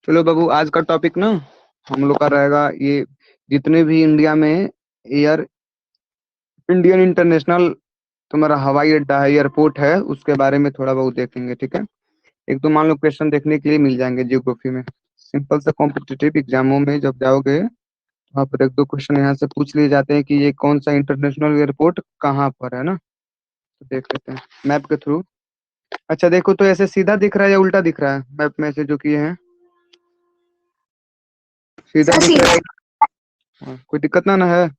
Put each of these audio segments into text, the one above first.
चलो बाबू, आज का टॉपिक ना हम लोग का रहेगा ये। जितने भी इंडिया में एयर इंडियन इंटरनेशनल तुम्हारा हवाई अड्डा है, एयरपोर्ट है, उसके बारे में थोड़ा बहुत देखेंगे, ठीक है। एक तो मान लो क्वेश्चन देखने के लिए मिल जाएंगे जियोग्राफी में। सिंपल सा कॉम्पिटिटिव एग्जामों में जब जाओगे, वहाँ पर एक दो क्वेश्चन यहाँ से पूछ लिए जाते हैं कि ये कौन सा इंटरनेशनल एयरपोर्ट कहाँ पर है ना। तो देख लेते हैं मैप के थ्रू। अच्छा देखो, तो ऐसे सीधा दिख रहा है या उल्टा दिख रहा है? मैप में से जो किए हैं सीधा सर दिख रहा सीधा। है? हाँ, कोई दिक्कत ना है।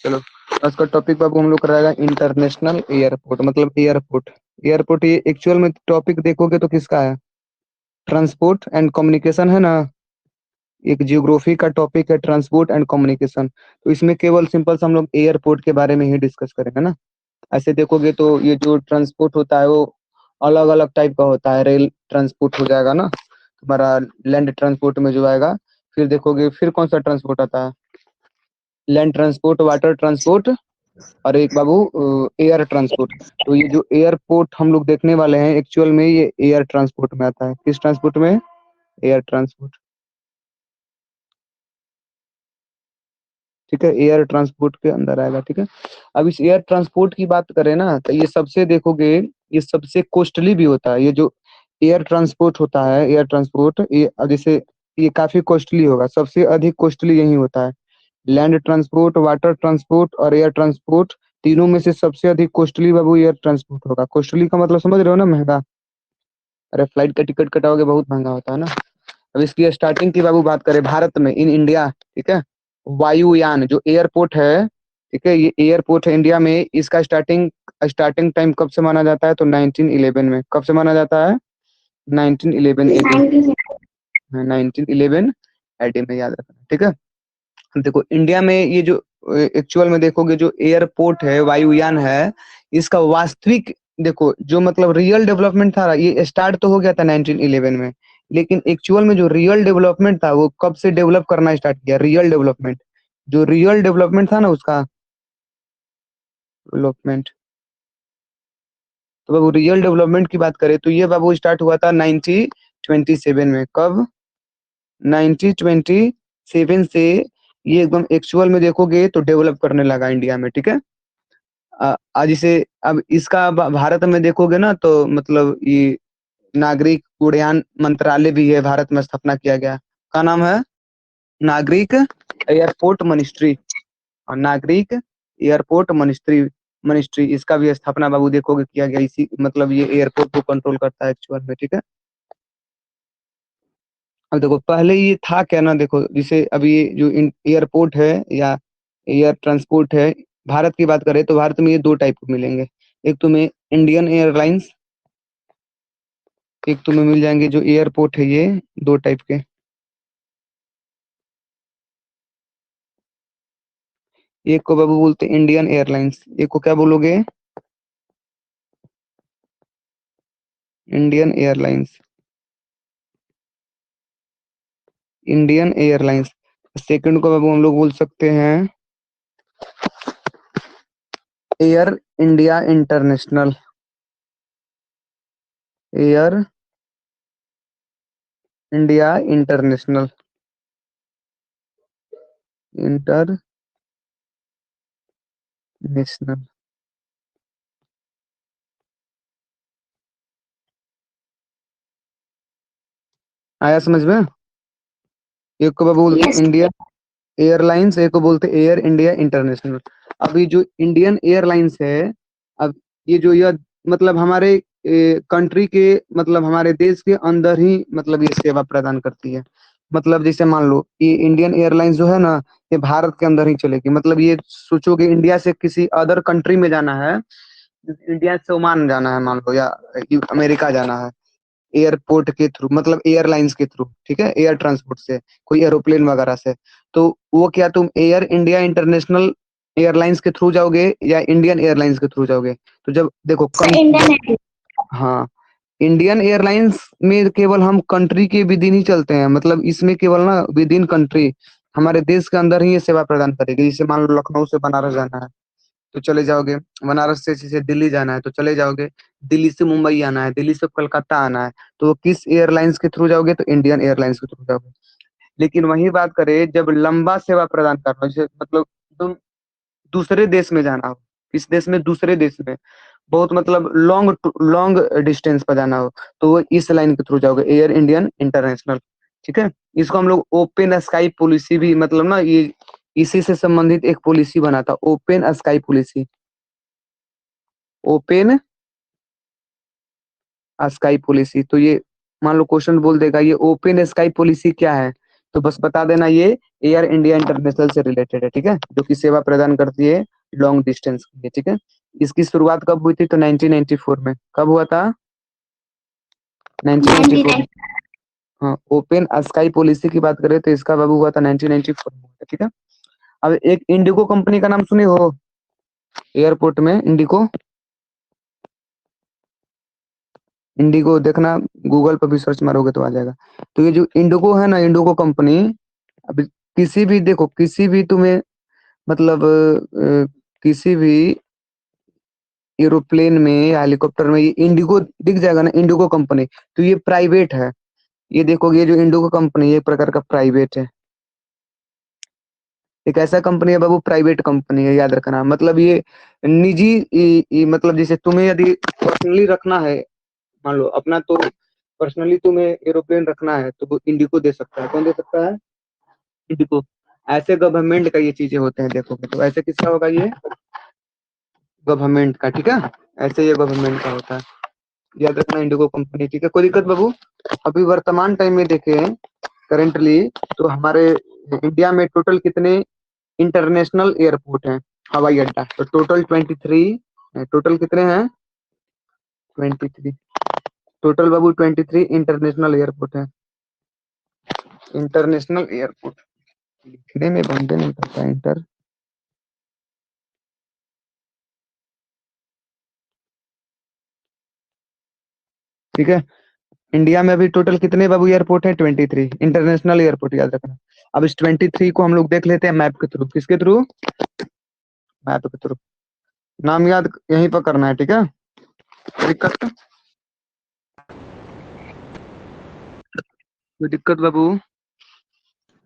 चलो, आज का टॉपिक बाबू हम लोग का रहेगा इंटरनेशनल एयरपोर्ट, मतलब एयरपोर्ट। एयरपोर्ट ये एक्चुअल में टॉपिक देखोगे तो किसका है? ट्रांसपोर्ट एंड कम्युनिकेशन है ना। एक जियोग्राफी का टॉपिक है ट्रांसपोर्ट एंड कम्युनिकेशन। तो इसमें केवल सिंपल से हम लोग एयरपोर्ट के बारे में ही डिस्कस करेंगे ना। ऐसे देखोगे तो ये जो ट्रांसपोर्ट होता है वो अलग अलग टाइप का होता है। रेल ट्रांसपोर्ट हो जाएगा ना तुम्हारा, लैंड ट्रांसपोर्ट में जो आएगा। फिर देखोगे फिर कौन सा ट्रांसपोर्ट आता है? लैंड ट्रांसपोर्ट, वाटर ट्रांसपोर्ट, और एक बाबू एयर ट्रांसपोर्ट। तो ये जो एयरपोर्ट हम लोग देखने वाले हैं एक्चुअल में ये एयर ट्रांसपोर्ट में आता है। किस ट्रांसपोर्ट में? Air transport. ठीक है, एयर ट्रांसपोर्ट के अंदर आएगा, ठीक है। अब इस एयर ट्रांसपोर्ट की बात करें ना तो ये सबसे देखोगे, ये सबसे कॉस्टली भी होता है। ये जो एयर ट्रांसपोर्ट होता है, एयर ट्रांसपोर्ट, ये अब जैसे ये काफी कॉस्टली होगा, सबसे अधिक कॉस्टली यही होता है। लैंड ट्रांसपोर्ट, वाटर ट्रांसपोर्ट और एयर ट्रांसपोर्ट, तीनों में से सबसे अधिक कॉस्टली बाबू एयर ट्रांसपोर्ट होगा। कॉस्टली का मतलब समझ रहे हो ना, महंगा। अरे फ्लाइट का टिकट कटाओगे बहुत महंगा होता है ना। अब इसकी स्टार्टिंग की बाबू बात करें भारत में, इन इंडिया, ठीक है। वायुयान जो एयरपोर्ट है, ठीक है, ये एयरपोर्ट है इंडिया में। इसका स्टार्टिंग स्टार्टिंग टाइम कब से माना जाता है? तो 1911 में। कब से माना जाता है? 1911 एडी। 19। 1911 एडी में, याद रखना, ठीक है। देखो इंडिया में ये जो एक्चुअल में देखोगे जो एयरपोर्ट है, वायुयान है, इसका वास्तविक देखो जो मतलब रियल डेवलपमेंट था, ये स्टार्ट तो हो गया था 1911 में। लेकिन एक्चुअल में जो रियल डेवलपमेंट था वो कब से डेवलप करना स्टार्ट किया? रियल डेवलपमेंट, जो रियल डेवलपमेंट था ना उसका डेवलपमेंट। तो बाबू रियल डेवलपमेंट की बात करें तो ये बाबू स्टार्ट हुआ था 1927 में। कब? 1927 से ये एकदम एक्चुअल में देखोगे तो डेवलप करने लगा इंडिया में, ठीक है। आज इसे अब इसका भारत में देखोगे ना तो मतलब ये नागरिक उड्डयन मंत्रालय भी है, भारत में स्थापना किया गया। का नाम है? नागरिक एयरपोर्ट मिनिस्ट्री। और नागरिक एयरपोर्ट मिनिस्ट्री मिनिस्ट्री इसका भी स्थापना बाबू देखोगे किया गया। इसी मतलब ये एयरपोर्ट को कंट्रोल करता है एक्चुअल में, ठीक है। अब देखो पहले ये था क्या ना, देखो जैसे अभी ये जो एयरपोर्ट है या एयर ट्रांसपोर्ट है, भारत की बात करें तो भारत में ये दो टाइप के मिलेंगे। एक तुम्हें इंडियन एयरलाइंस, एक तुम्हें मिल जाएंगे जो एयरपोर्ट है, ये दो टाइप के। एक को बाबू बोलते हैं इंडियन एयरलाइंस, एक को क्या बोलोगे? Indian airlines. Indian airlines. Second को बाबू हम लोग बोल सकते हैं air India international. Air India international. International. आया समझ में? एक को बाबू बोलते यस। इंडियन एयरलाइंस, एक को बोलते एयर इंडिया इंटरनेशनल। अभी जो इंडियन एयरलाइंस है, अब ये जो यह मतलब हमारे कंट्री के मतलब हमारे देश के अंदर ही मतलब ये सेवा प्रदान करती है। मतलब जैसे मान लो ये इंडियन एयरलाइंस जो है ना, ये भारत के अंदर ही चलेगी। मतलब ये सोचोगे इंडिया से किसी अदर कंट्री में जाना है, इंडिया से ओमान जाना है मान लो, या अमेरिका जाना है, एयरपोर्ट के थ्रू मतलब एयरलाइंस के थ्रू, ठीक है, एयर ट्रांसपोर्ट से, कोई एरोप्लेन वगैरह से। तो वो क्या तुम एयर इंडिया इंटरनेशनल एयरलाइंस के थ्रू जाओगे या इंडियन एयरलाइंस के थ्रू जाओगे? तो जब देखो सर इंडियन। हाँ, इंडियन एयरलाइंस में केवल हम कंट्री के विद इन ही चलते हैं। मतलब इसमें केवल ना विद इन कंट्री हमारे देश के अंदर ही ये सेवा प्रदान करेगी। जैसे मान लो लखनऊ से बनारस जाना है, तो चले जाओगे। बनारस से जैसे दिल्ली जाना है तो चले जाओगे। दिल्ली से मुंबई आना है, दिल्ली से कोलकाता आना है, तो किस एयरलाइंस के थ्रू जाओगे? तो इंडियन एयरलाइंस के थ्रू जाओगे। लेकिन वही बात करें जब लंबा सेवा प्रदान करना हो, जैसे मतलब तुम दूसरे देश में जाना हो, किस देश में? दूसरे देश में, बहुत मतलब लॉन्ग लॉन्ग डिस्टेंस पर जाना हो, तो वो इस लाइन के थ्रू जाओगे, एयर इंडियन इंटरनेशनल। ठीक है। इसको हम लोग ओपन स्काई पॉलिसी भी, मतलब ना ये इसी से संबंधित एक पॉलिसी बना था, open sky policy. Open sky policy, तो ये मान लो क्वेश्चन बोल देगा ये ओपन स्काई पॉलिसी क्या है, तो बस बता देना ये एयर इंडिया इंटरनेशनल से रिलेटेड है। ठीक है, जो कि सेवा प्रदान करती है लॉन्ग डिस्टेंस के लिए। ठीक है। इसकी शुरुआत कब हुई थी? तो 1994 में। कब हुआ था? 1994 में। 99। हाँ, ओपन स्काई पॉलिसी की बात करें तो इसका बाबू हुआ था 1994 में। ठीक है। अब एक इंडिगो कंपनी का नाम सुने हो? एयरपोर्ट में इंडिगो, इंडिगो देखना, गूगल पर भी सर्च मारोगे तो आ जाएगा। तो ये जो इंडिगो है ना, इंडिगो कंपनी, अभी किसी भी देखो, किसी भी तुम्हें मतलब किसी भी एरोप्लेन में या हेलीकॉप्टर में ये इंडिगो दिख जाएगा ना, इंडिगो कंपनी, तो ये प्राइवेट है। ये देखोगे, ये जो इंडिगो कंपनी है एक प्रकार का प्राइवेट है, एक ऐसा कंपनी है बाबू, प्राइवेट कंपनी है, याद रखना। मतलब ये निजी मतलब जैसे तुम्हें यदि पर्सनली रखना है, मान लो अपना, तो पर्सनली तुम्हें एरोप्लेन रखना है तो वो इंडिगो दे सकता है। कौन दे सकता है? इंडिगो। ऐसे गवर्नमेंट का ये चीजें होते हैं, देखोगे तो ऐसे किसका होगा? ये गवर्नमेंट का। ठीक है, ऐसे ये गवर्नमेंट का होता है, याद रखना, इंडिगो कंपनी। ठीक है, कोई दिक्कत बाबू? अभी वर्तमान टाइम में देखें करेंटली, तो हमारे इंडिया में टोटल कितने इंटरनेशनल एयरपोर्ट हैं, हवाई अड्डा? तो टोटल 23। टोटल कितने हैं? 23। टोटल बाबू 23 इंटरनेशनल एयरपोर्ट है। इंटरनेशनल एयरपोर्ट लिखने में बंदे नहीं करता इंटर। ठीक है। इंडिया में अभी टोटल कितने बाबू एयरपोर्ट है? 23 इंटरनेशनल एयरपोर्ट, याद रखना। अब इस 23 को हम लोग देख लेते हैं मैप के थ्रू। किसके थ्रू? मैप के थ्रू। नाम याद यहीं पर करना है। ठीक है, दिक्कत? कोई दिक्कत बाबू?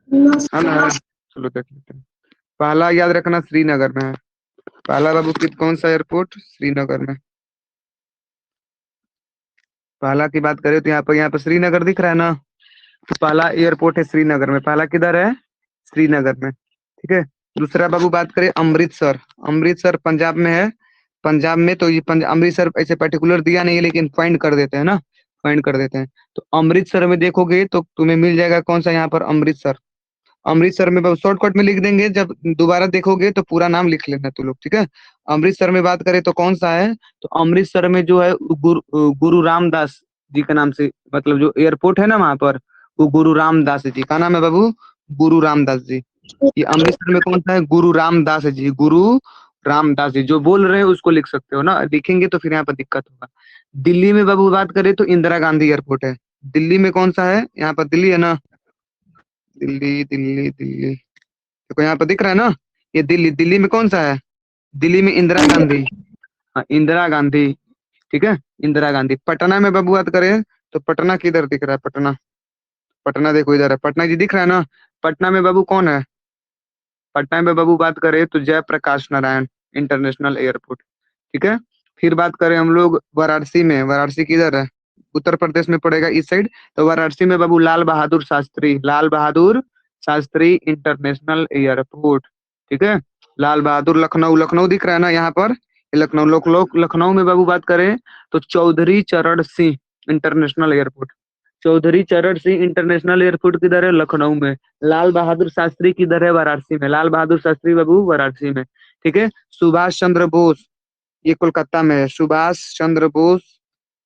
है ना? चलो देख लेते हैं। पहला याद रखना श्रीनगर में है। पहला बाबू कौन सा एयरपोर्ट? श्रीनगर में। पहला की बात करें तो यहाँ पर श्रीनगर दिख रहा है ना, तो पहला एयरपोर्ट है श्रीनगर में। पहला किधर है? श्रीनगर में। ठीक है। दूसरा बाबू बात करें अमृतसर। अमृतसर पंजाब में है। पंजाब में तो ये अमृतसर ऐसे पर्टिकुलर दिया नहीं है, लेकिन फाइंड कर देते हैं ना, फाइंड कर देते हैं। तो अमृतसर में देखोगे तो तुम्हें मिल जाएगा कौन सा यहाँ पर? अमृतसर। अमृतसर में शॉर्टकट में लिख देंगे, जब दोबारा देखोगे तो पूरा नाम लिख लेना तू लोग। ठीक है। अमृतसर में बात करें तो कौन सा है? तो अमृतसर में जो है गुरु रामदास जी के नाम से, मतलब जो एयरपोर्ट है ना वहां पर, वो गुरु रामदास जी का नाम है बाबू, गुरु रामदास जी। ये अमृतसर में कौन सा है? गुरु रामदास जी, गुरु रामदास जी। जो बोल रहे हैं उसको लिख सकते हो ना, लिखेंगे तो फिर यहाँ पर दिक्कत होगा। दिल्ली में बाबू बात करें तो इंदिरा गांधी एयरपोर्ट है। दिल्ली में कौन सा है? यहाँ पर दिल्ली है ना, दिल्ली दिल्ली दिल्ली, देखो यहाँ पर दिख रहा है ना, ये दिल्ली। दिल्ली में कौन सा है? दिल्ली में इंदिरा गांधी। हाँ, इंदिरा गांधी। ठीक है, इंदिरा गांधी। पटना में बाबू बात करें तो पटना किधर दिख रहा है? पटना, पटना देखो इधर है, पटना जी दिख रहा है ना। पटना में बाबू कौन है? पटना में बाबू बात करें तो जयप्रकाश नारायण इंटरनेशनल एयरपोर्ट। ठीक है। फिर बात करें हम लोग वाराणसी में। वाराणसी किधर है? उत्तर प्रदेश में पड़ेगा, इस साइड। तो वाराणसी में बाबू लाल बहादुर शास्त्री, लाल बहादुर शास्त्री इंटरनेशनल एयरपोर्ट। ठीक है। लाल बहादुर। लखनऊ, लखनऊ दिख रहा है ना यहाँ पर, ये लखनऊ। लखनऊ में बाबू बात करें तो चौधरी चरण सिंह इंटरनेशनल एयरपोर्ट। चौधरी चरण सिंह इंटरनेशनल एयरपोर्ट किधर है? लखनऊ में। लाल बहादुर शास्त्री किधर है? वाराणसी में। लाल बहादुर शास्त्री बाबू वाराणसी में। ठीक है। सुभाष चंद्र बोस, ये कोलकाता में है। सुभाष चंद्र बोस,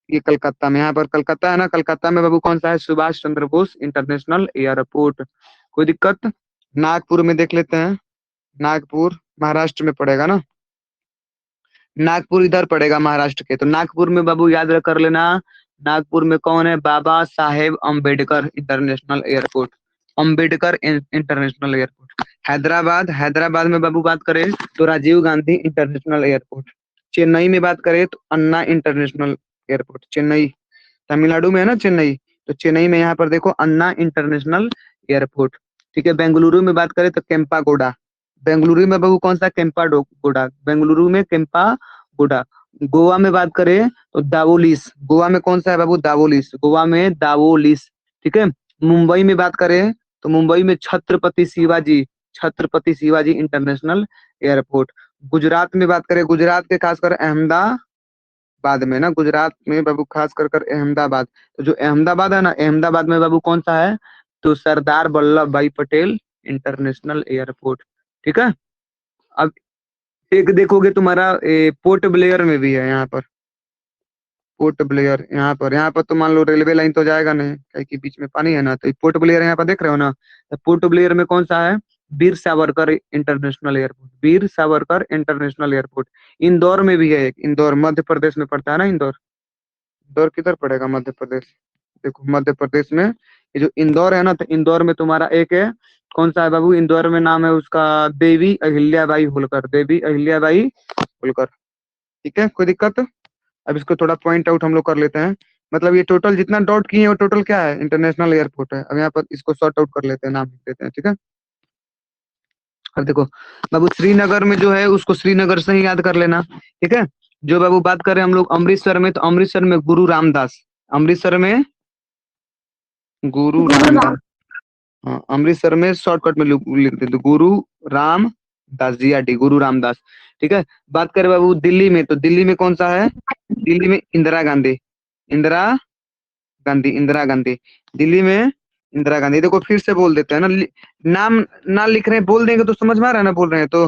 ये कलकत्ता में। यहाँ पर कलकत्ता है ना, कलकत्ता में बाबू कौन सा है? Subhash Chandra Bose international airport. कोई दिक्कत? नागपुर में देख लेते हैं। नागपुर महाराष्ट्र में पड़ेगा ना, नागपुर इधर पड़ेगा महाराष्ट्र के। तो नागपुर में बाबू याद कर लेना, नागपुर में कौन है? Baba Saheb Ambedkar international airport. Ambedkar international airport. Hyderabad, Hyderabad में बाबू बात करें तो राजीव गांधी इंटरनेशनल एयरपोर्ट। चेन्नई में बात करें तो अन्ना इंटरनेशनल एयरपोर्ट, चेन्नई तमिलनाडु में है ना चेन्नई, तो चेन्नई में यहाँ पर देखो अन्ना इंटरनेशनल एयरपोर्ट। ठीक है, बेंगलुरु में बात करें तो केम्पागोडा, बेंगलुरु में बाबू कौन सा, केम्पागोडा, बेंगलुरु में केम्पागोडा। गोवा में बात करें तो दावोलिस, गोवा में कौन सा है बाबू, दावोलिस, गोवा में दावोलिस। ठीक है, मुंबई में बात करें तो मुंबई में छत्रपति शिवाजी, छत्रपति शिवाजी इंटरनेशनल एयरपोर्ट। गुजरात में बात करें, गुजरात के खासकर अहमदाबाद में ना, गुजरात में बाबू खास कर अहमदाबाद, तो जो अहमदाबाद है ना, अहमदाबाद में बाबू कौन सा है, तो सरदार वल्लभ भाई पटेल इंटरनेशनल एयरपोर्ट। ठीक है, अब एक देखोगे तुम्हारा पोर्ट ब्लेयर में भी है यहाँ पर, पोर्ट ब्लेयर यहाँ पर तो मान लो रेलवे लाइन तो जाएगा नहीं, क्योंकि बीच में पानी है ना, तो पोर्ट ब्लेयर यहाँ पर देख रहे हो ना, तो पोर्ट ब्लेयर में कौन सा है, Veer Savarkar international airport, Veer Savarkar international airport. Indore में भी है एक, इंदौर मध्य प्रदेश में पड़ता है ना, इंदौर, इंदौर किधर पड़ेगा, मध्य प्रदेश, देखो मध्य प्रदेश में ये जो इंदौर है ना, तो इंदौर में तुम्हारा एक है, कौन सा है बाबू, इंदौर में नाम है उसका देवी अहिल्याबाई होलकर, देवी अहिल्याबाई होलकर। ठीक है, कोई दिक्कत। अब इसको थोड़ा पॉइंट आउट हम लोग कर लेते हैं, मतलब ये टोटल जितना डॉट किए हैं वो टोटल क्या है, इंटरनेशनल एयरपोर्ट है। अब यहाँ पर इसको सॉर्ट आउट कर लेते हैं, नाम लिख देते हैं। ठीक है, अब देखो बाबू श्रीनगर में जो है उसको श्रीनगर से ही याद कर लेना। ठीक है, जो बाबू बात करें हम लोग अमृतसर में, तो अमृतसर में गुरु रामदास, अमृतसर में गुरु रामदास, हाँ अमृतसर में शॉर्टकट में लिख देते गुरु रामदास, GRD, गुरु रामदास। ठीक है, बात करें बाबू दिल्ली में, तो दिल्ली में कौन सा है, दिल्ली में इंदिरा गांधी, इंदिरा गांधी, इंदिरा गांधी, दिल्ली में इंदिरा गांधी। देखो फिर से बोल देते हैं ना, नाम ना लिख रहे हैं, बोल देंगे तो समझ में आ रहा है ना, बोल रहे हैं तो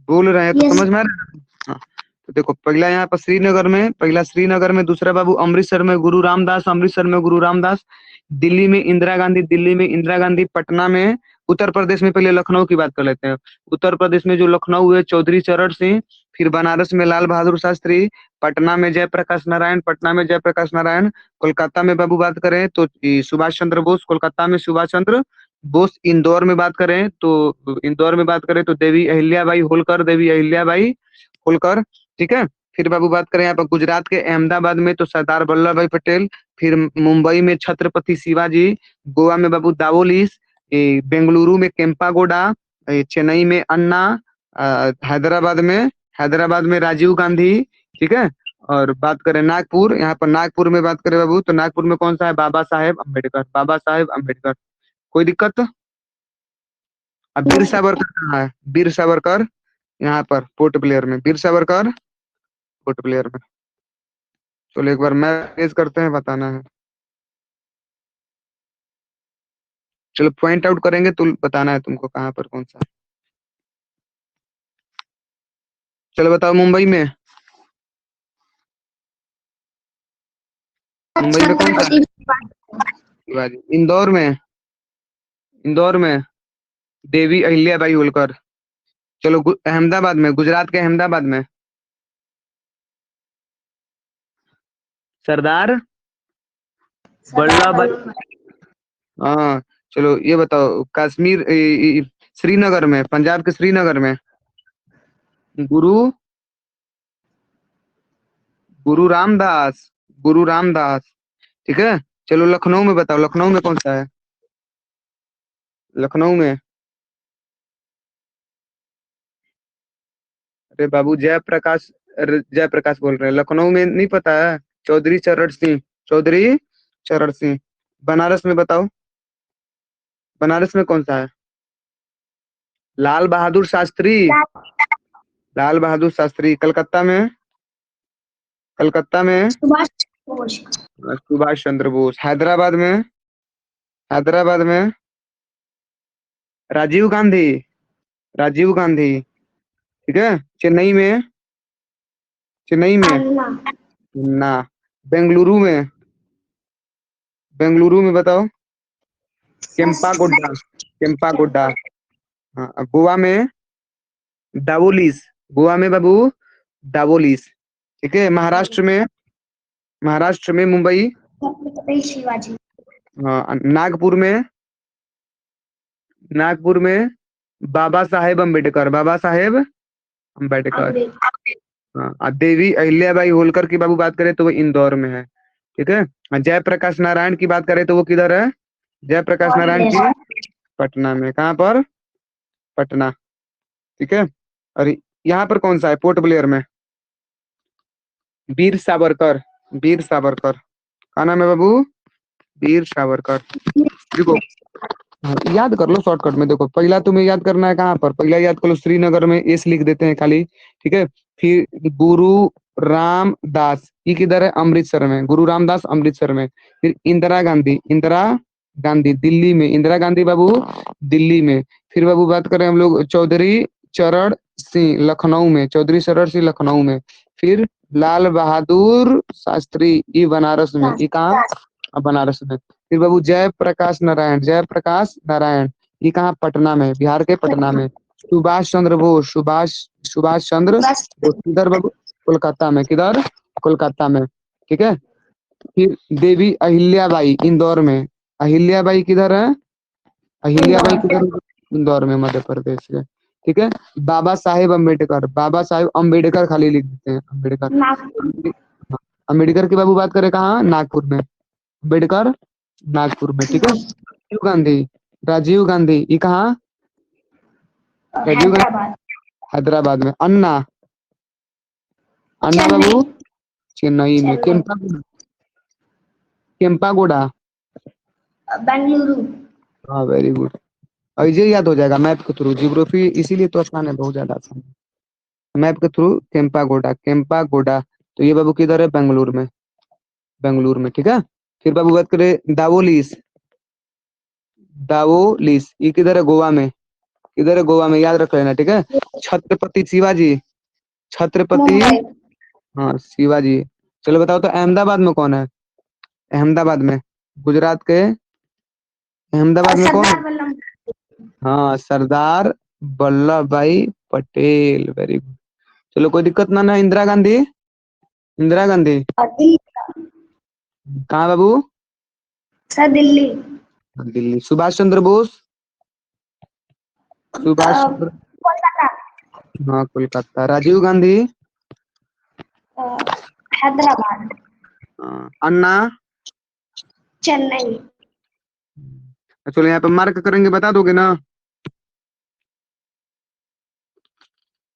बोल रहे हैं तो Yes. समझ में आ रहा है। हाँ, तो देखो पहला यहाँ पर श्रीनगर में, पहला श्रीनगर में, दूसरा बाबू अमृतसर में गुरु रामदास, अमृतसर में गुरु रामदास, दिल्ली में इंदिरा गांधी, दिल्ली में इंदिरा गांधी, पटना में, उत्तर प्रदेश में पहले लखनऊ की बात कर लेते हैं, उत्तर प्रदेश में जो लखनऊ है चौधरी चरण सिंह, फिर बनारस में लाल बहादुर शास्त्री, पटना में जयप्रकाश नारायण, पटना में जयप्रकाश नारायण, कोलकाता में बाबू बात करें तो सुभाष चंद्र बोस, कोलकाता में सुभाष चंद्र बोस, इंदौर में बात करें तो इंदौर में बात करें तो देवी अहिल्याबाई होलकर, देवी अहिल्याबाई होलकर। ठीक है, फिर बाबू बात करें यहाँ पर गुजरात के अहमदाबाद में तो सरदार वल्लभ भाई पटेल, फिर मुंबई में छत्रपति शिवाजी, गोवा में बाबू दावोलिस, बेंगलुरु में केम्पागोडा, चेन्नई में अन्ना, हैदराबाद में राजीव गांधी। ठीक है, और बात करें नागपुर, यहाँ पर नागपुर में बात करें बाबू तो नागपुर में कौन सा है, बाबा साहेब अम्बेडकर, बाबा साहेब अम्बेडकर। कोई दिक्कत। अब वीर Yes. सावरकर कहाँ है, वीर सावरकर यहाँ पर पोर्ट ब्लेयर में, वीर सावरकर पोर्ट ब्लेयर में। चलो एक बार मैसेज करते हैं, बताना है, चलो पॉइंट आउट करेंगे तो बताना है तुमको कहाँ पर कौन सा है। चलो बताओ, मुंबई में, मुंबई में कौन सा है, छत्रपति शिवाजी। इंदौर में, इंदौर में देवी अहिल्याबाई होलकर। चलो अहमदाबाद में, गुजरात के अहमदाबाद में सरदार वल्लभ भाई, हाँ। चलो ये बताओ कश्मीर श्रीनगर में, पंजाब के श्रीनगर में गुरु गुरु रामदास, गुरु रामदास। ठीक है, चलो लखनऊ में बताओ, लखनऊ में कौन सा है, लखनऊ में, अरे बाबू जयप्रकाश, अरे जयप्रकाश बोल रहे हैं, लखनऊ में नहीं पता है, चौधरी चरण सिंह, चौधरी चरण सिंह। बनारस में बताओ, बनारस में कौन सा है, लाल बहादुर शास्त्री, लाल बहादुर शास्त्री। कलकत्ता में, कलकत्ता में सुभाष बोस। सुभाष चंद्र बोस। हैदराबाद में, हैदराबाद में राजीव गांधी, राजीव गांधी। ठीक है, चेन्नई में, चेन्नई में अन्ना। ना, बेंगलुरु में, बेंगलुरु में बताओ, केम्पागोडा, केम्पागोडा। हाँ, अब गोवा में दावोलिस, गोवा में बाबू दावोलिस। ठीक है, महाराष्ट्र में, महाराष्ट्र में मुंबई, छत्रपति शिवाजी। हाँ नागपुर में, नागपुर में बाबा साहेब अम्बेडकर, बाबा साहेब अम्बेडकर। अम्बेडकर। हाँ, और देवी अहिल्याबाई होलकर की बाबू बात करें तो वो इंदौर में है। ठीक है। और जयप्रकाश नारायण की बात करें तो वो किधर है? जयप्रकाश नारायण की पटना में। कहाँ पर? पटना। ठीक है। और यहाँ पर कौन सा है पोर्ट ब्लेयर में? वीर सावरकर, वीर सावरकर। का नाम है बाबू? वीर सावरकर। देखो, हाँ, याद कर लो शॉर्टकट में। देखो, पहला तुम्हें याद करना है कहाँ पर, पहला याद कर लो श्रीनगर में, एस लिख देते हैं खाली। ठीक है। फिर गुरु रामदास, ये किधर है? अमृतसर में। गुरु रामदास अमृतसर में। फिर इंदिरा गांधी, इंदिरा गांधी दिल्ली में, इंदिरा गांधी बाबू दिल्ली में। फिर बाबू बात करें हम लोग चौधरी चरण सिंह लखनऊ में, चौधरी चरण सिंह लखनऊ में। फिर लाल बहादुर शास्त्री, ये बनारस में। ये कहाँ? बनारस में। फिर बाबू जयप्रकाश नारायण, जयप्रकाश नारायण, ये कहाँ? पटना में, बिहार के पटना में। सुभाष चंद्र बोस, सुभाष सुभाष चंद्र बोस किधर बाबू? कोलकाता में। किधर? कोलकाता में। ठीक है। फिर देवी अहिल्याबाई इंदौर में। अहिल्याबाई किधर है? अहिल्याबाई किधर है? इंदौर में, मध्य प्रदेश में। ठीक है। बाबा साहेब अम्बेडकर, बाबा साहेब अम्बेडकर खाली लिख देते हैं, अम्बेडकर। नागपुर। अम्बेडकर की बाबू बात करें कहाँ? नागपुर में। अम्बेडकर नागपुर में। ठीक है। राजीव गांधी, राजीव गांधी, ये कहाँ? राजीव गांधी हैदराबाद। हैदराबाद में। अन्ना, अन्ना चेन्नई। बाबू चेन्नई में। चेन्नई। केम्पागोड़ा। बेंगलुरु। हाँ, वेरी गुड। और ये याद हो जाएगा मैप के थ्रू, जियोग्राफी इसीलिए तो आसान है, बहुत ज्यादा आसान है। मैप के थ्रू केम्पागोड़ा, केम्पागोड़ा। तो ये बाबू किधर है? बेंगलुरु में, बेंगलुरु में। ठीक है। फिर बाबू बात करें दावोलिस, दावोलिस, ये किधर है? गोवा में। किधर है? गोवा में, याद रख लेना। ठीक है। छत्रपति शिवाजी, छत्रपति, मुंबई। हाँ शिवाजी। चलो बताओ तो अहमदाबाद में कौन है? अहमदाबाद में, गुजरात के अहमदाबाद में कौन है? सरदार वल्लभ। हाँ, सरदार वल्लभ भाई पटेल। Very good. चलो, कोई दिक्कत ना। इंदिरा गांधी, इंदिरा गांधी दिल्ली। कहाँ बाबू? सर दिल्ली। दिल्ली। सुभाष चंद्र बोस, सुभाष चंद्र, कोलकाता। हाँ कोलकाता। राजीव गांधी, हैदराबाद। हाँ। अन्ना, चेन्नई। चलो यहाँ पे मार्क करेंगे, बता दोगे ना?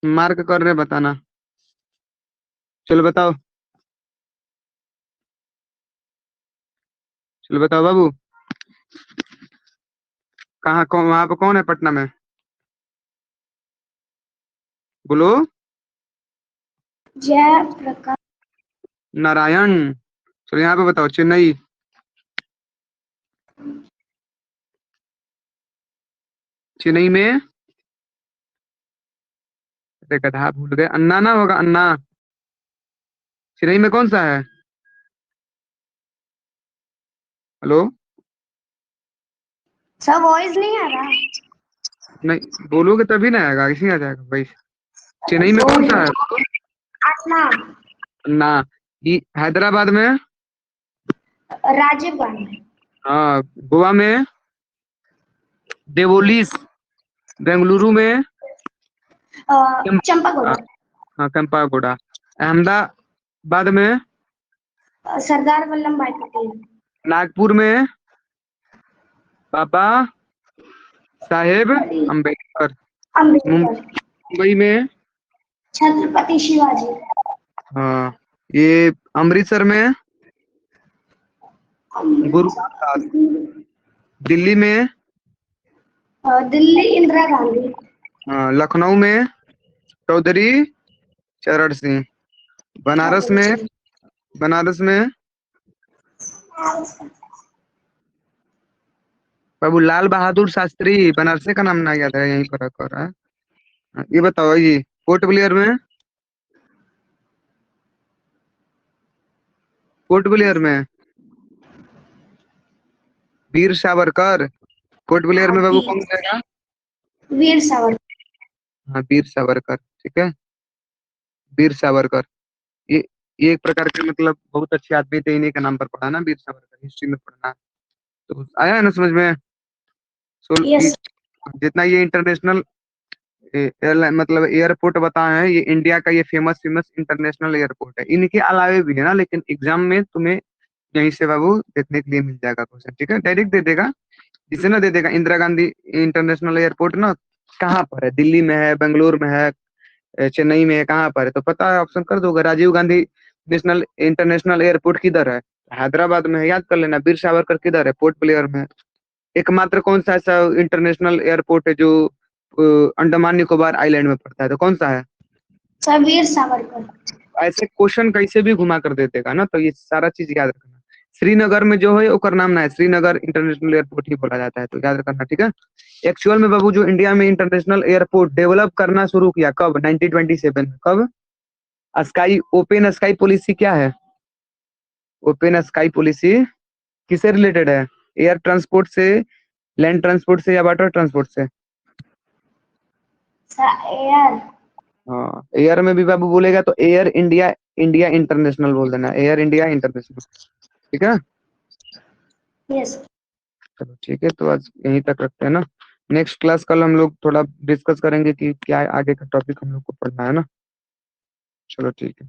मार्क कर रहे, बताना। चलो बताओ, चलो बताओ बाबू। कहाँ कौन, वहां पे कौन है पटना में? बोलो। जयप्रकाश। नारायण। चलो यहाँ पे बताओ, चेन्नई, चेन्नई में। अरे गधा, भूल गए। अन्ना ना होगा, अन्ना। चेन्नई में कौन सा है? हेलो। सर वॉइस नहीं आ रहा। नहीं, बोलोगे तभी ना आएगा, इसी आ जाएगा भाई। चेन्नई में कौन सा है? अन्ना। अन्ना। ये हैदराबाद में। राजीव गांधी। हाँ। गोवा में देवोलिस। बेंगलुरु में चंपागोड़ा। हाँ केम्पागोड़ा। अहमदाबाद में। सरदार वल्लभ भाई पटेल। नागपुर में बाबा साहेब अम्बेडकर। अम्बेडकर। मुंबई में छत्रपति शिवाजी। हाँ, ये अमृतसर में गुरु रामदास। दिल्ली में दिल्ली इंदिरा गांधी। हाँ, लखनऊ में चौधरी चरण सिंह। बनारस में, बनारस में बाबू लाल बहादुर शास्त्री। बनारस का नाम ना याद है, यहीं पर रखा है। हाँ, ये बताओ जी, पोर्ट ब्लेयर में, पोर्ट ब्लेयर में वीर सावरकर। पोर्ट ब्लेयर में बाबू कौन जाएगा? वीर सावरकर। हाँ, वीर सावरकर। ठीक है। वीर सावरकर, ये ये एक प्रकार के मतलब बहुत अच्छे आदमी थे, इन्हीं का नाम पर पढ़ा ना, वीर सावरकर, हिस्ट्री में पढ़ना। तो आया है ना समझ में? Soul yes. जितना ये इंटरनेशनल एयरलाइन मतलब एयरपोर्ट बताए हैं, ये इंडिया का ये फेमस फेमस इंटरनेशनल एयरपोर्ट है। इनके अलावे भी है ना, लेकिन एग्जाम में तुम्हें यहीं से बाबू देखने के लिए मिल जाएगा क्वेश्चन, ठीक है, डायरेक्ट दे देगा। जिसे ना दे देगा इंदिरा गांधी इंटरनेशनल एयरपोर्ट ना कहाँ पर है, दिल्ली में है, बेंगलुरु में है, चेन्नई में है, कहाँ पर है, तो पता है, ऑप्शन कर दोगे। Rajiv Gandhi national international airport किधर है, हैदराबाद में है, याद कर लेना। वीर सावरकर किधर है, पोर्ट ब्लेयर में है। एकमात्र कौन सा ऐसा इंटरनेशनल एयरपोर्ट है जो अंडमान निकोबार आइलैंड में पड़ता है, तो कौन सा है? सर वीर सावरकर। ऐसे क्वेश्चन कैसे भी घुमा कर दे देगा ना, तो ये सारा चीज याद रखना। श्रीनगर में जो है ओकर नाम ना है, श्रीनगर इंटरनेशनल एयरपोर्ट ही बोला जाता है, तो याद रखना, ठीक है। एक्चुअल में बाबू जो इंडिया में इंटरनेशनल एयरपोर्ट डेवलप करना शुरू किया कब, 1927 में। कब? स्काई ओपन स्काई पॉलिसी क्या है? ओपन स्काई पॉलिसी किससे रिलेटेड है? एयर ट्रांसपोर्ट से, लैंड ट्रांसपोर्ट से, या वाटर ट्रांसपोर्ट से? एयर। हाँ, एयर में भी बाबू बोलेगा तो एयर इंडिया, इंडिया इंटरनेशनल बोल देना, एयर इंडिया इंटरनेशनल, ठीक है। यस। चलो ठीक है, तो आज यहीं तक रखते हैं ना। नेक्स्ट क्लास कल हम लोग थोड़ा डिस्कस करेंगे कि क्या आगे का टॉपिक हम लोग को पढ़ना है ना। चलो ठीक है।